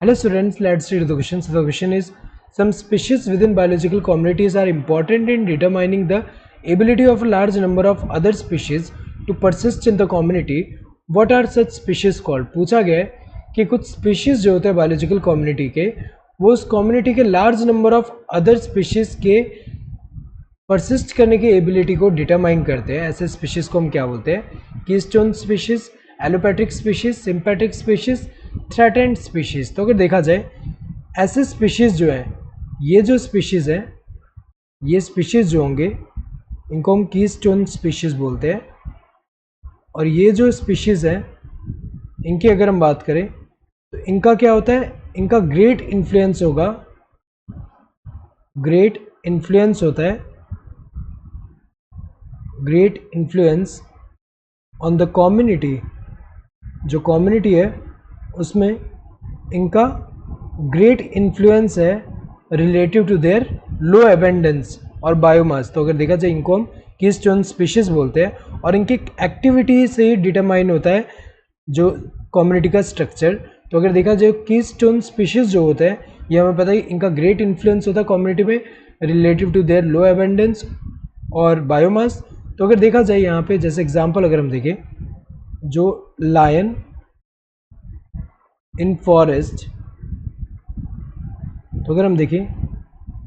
Hello students, let's read the question. So the question is, some species within biological communities are important in determining the ability of a large number of other species to persist in the community. What are such species called? पूछा गया है कि कुछ species जो होते हैं biological community के, वो उस community के large number of other species के persist करने की ability को determine करते हैं. ऐसे species को हम क्या बोलते हैं? Keystone species, allopatric species, sympatric species, threatened species. तो अगर देखा जाए ऐसे स्पीशीज जो है, ये जो स्पीशीज है, ये स्पीशीज जो होंगे इनको हम कीस्टोन स्पीशीज बोलते हैं. और ये जो स्पीशीज है इनकी अगर हम बात करें तो इनका क्या होता है, इनका ग्रेट इन्फ्लुएंस होगा, ग्रेट इन्फ्लुएंस होता है, great influence on the community. जो कम्युनिटी है उसमें इनका ग्रेट इन्फ्लुएंस है relative to their low abundance और बायोमास. तो अगर देखा जाए इनको हम कीस्टोन स्पीशीज बोलते हैं और इनकी एक्टिविटी से ही डिटरमाइन होता है जो कम्युनिटी का स्ट्रक्चर. तो अगर देखा जाए कीस्टोन स्पीशीज जो होते हैं ये हमें पता है इनका ग्रेट इन्फ्लुएंस होता है कम्युनिटी में relative to their low abundance और बायोमास. तो अगर देखा जाए यहाँ पे जैसे एग्जाम्पल अगर हम देखें, जो लायन इन फॉरेस्ट, तो अगर हम देखें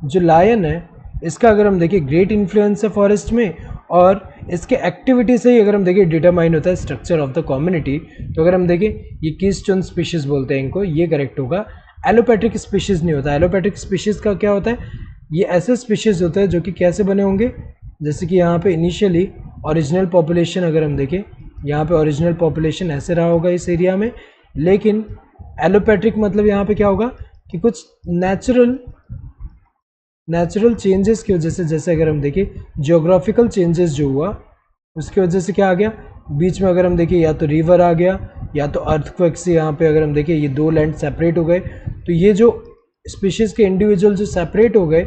जो लायन है इसका अगर हम देखें ग्रेट इन्फ्लुएंस है फॉरेस्ट में और इसके एक्टिविटी से ही अगर हम देखें डिटरमाइन होता है स्ट्रक्चर ऑफ द कम्युनिटी. तो अगर हम देखें ये कीस्टोन स्पीशीज बोलते हैं इनको, ये करेक्ट होगा. एलोपैट्रिक स्पीशीज नहीं होता. एलोपैट्रिक स्पीशीज का क्या होता है, ये ऐसे स्पीशीज होते हैं जो कि कैसे बने होंगे, जैसे कि यहाँ पे इनिशियली ओरिजिनल पॉपुलेशन अगर हम देखें, यहाँ पे ओरिजिनल पॉपुलेशन ऐसे रहा होगा इस एरिया में, लेकिन एलोपैट्रिक मतलब यहाँ पे क्या होगा कि कुछ नेचुरल चेंजेस की वजह से, जैसे अगर हम देखें जियोग्राफिकल चेंजेस जो हुआ उसकी वजह से क्या आ गया, बीच में अगर हम देखें या तो रिवर आ गया या तो अर्थक्वेक से यहाँ पे अगर हम देखें ये दो लैंड सेपरेट हो गए. तो ये जो स्पीशीज़ के इंडिविजुअल जो सेपरेट हो गए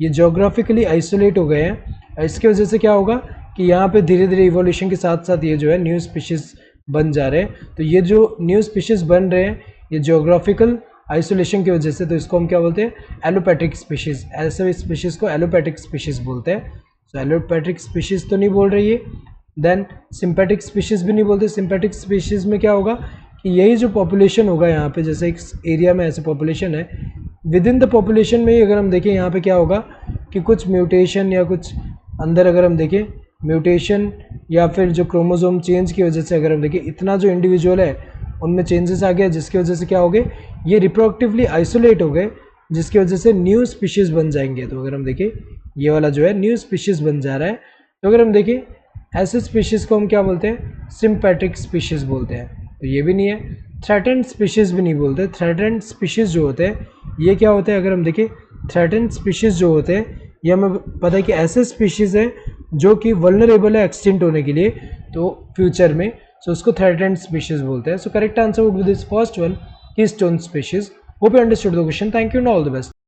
ये जियोग्राफिकली आइसोलेट हो गए हैं. इसकी वजह से क्या होगा कि यहाँ पे धीरे धीरे इवोल्यूशन के साथ साथ ये जो है न्यू स्पीशीज़ बन जा रहे हैं. तो ये जो न्यू स्पीशीज़ बन रहे हैं ये जियोग्राफिकल आइसोलेशन की वजह से, तो इसको हम क्या बोलते हैं, एलोपैट्रिक स्पीशीज़. ऐसे स्पीशीज़ को एलोपैट्रिक स्पीशीज़ बोलते हैं. तो एलोपैट्रिक स्पीशीज़ तो नहीं बोल रही है. देन सिंपैथिक स्पीशीज़ भी नहीं बोलते. सिंपैथिक स्पीशीज़ में क्या होगा कि यही जो पॉपुलेशन होगा यहाँ पे, जैसे एक एरिया में ऐसे पॉपुलेशन है, विद इन द पॉपुलेशन में ही अगर हम देखें यहाँ पे क्या होगा कि कुछ म्यूटेशन या कुछ अंदर अगर हम देखें म्यूटेशन या फिर जो क्रोमोसोम चेंज की वजह से अगर हम देखें इतना जो इंडिविजुअल है उनमें चेंजेस आ गया, जिसकी वजह से क्या हो गए, ये रिप्रोडक्टिवली आइसोलेट हो गए, जिसकी वजह से न्यू स्पीशीज़ बन जाएंगे. तो अगर हम देखें ये वाला जो है न्यू स्पीशीज़ बन जा रहा है. तो अगर हम देखें ऐसे स्पीशीज़ को हम क्या बोलते हैं, सिंपैट्रिक स्पीशीज़ बोलते हैं. तो ये भी नहीं है. थ्रेटेंड स्पीशीज़ भी नहीं बोलते. थ्रेटेंड स्पीशीज़ जो होते हैं ये क्या होते हैं, अगर हम देखें थ्रेटेंड स्पीशीज़ जो होते हैं ये हमें पता है कि ऐसे स्पीशीज़ हैं जो कि वल्नरेबल है एक्सटिंक्ट होने के लिए, तो फ्यूचर में. सो उसको थ्रेटेंड स्पीशीज बोलते हैं. So correct answer would be this first one, keystone species. Hope you understood the question. Thank you and all the best.